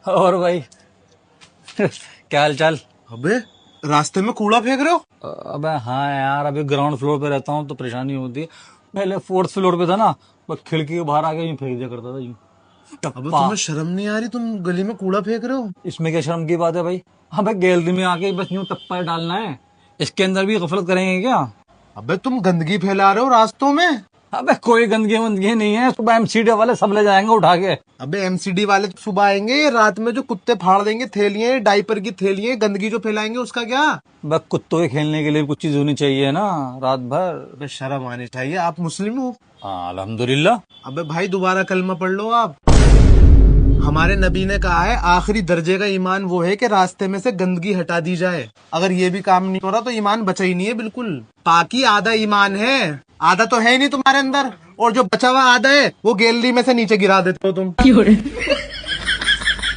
और भाई क्या हाल चाल। अबे रास्ते में कूड़ा फेंक रहे हो? अबे हाँ यार, अभी ग्राउंड फ्लोर पे रहता हूँ तो परेशानी होती है। पहले फोर्थ फ्लोर पे था ना, बस खिड़की के बाहर आके यूं फेंक दिया करता था, यूं अबे टप्पा। तुम्हें शर्म नहीं आ रही? तुम गली में कूड़ा फेंक रहे हो? इसमें क्या शर्म की बात है भाई? हाँ भाई, गैलरी में आके बस यूं टप्पा डालना है, इसके अंदर भी गफलत करेंगे क्या? अबे तुम गंदगी फैला रहे हो रास्तों में। अबे कोई गंदगी वंदगी नहीं है, सुबह एमसीडी वाले सब ले जाएंगे उठा के। अबे एमसीडी वाले तो सुबह आएंगे, ये रात में जो कुत्ते फाड़ देंगे थैलियां, डाइपर की थैलियां, गंदगी जो फैलाएंगे उसका क्या? बस कुत्तों के खेलने के लिए भी कुछ चीज होनी चाहिए ना, रात भर। अबे शर्म आनी चाहिए, आप मुस्लिम हो? हाँ अल्हम्दुलिल्लाह। अबे भाई दोबारा कलमा पढ़ लो आप। हमारे नबी ने कहा है आखिरी दर्जे का ईमान वो है कि रास्ते में से गंदगी हटा दी जाए। अगर ये भी काम नहीं हो रहा तो ईमान बचा ही नहीं है बिल्कुल। पाकी आधा ईमान है, आधा तो है ही नहीं तुम्हारे अंदर, और जो बचा हुआ आधा है वो गैलरी में से नीचे गिरा देते हो तुम।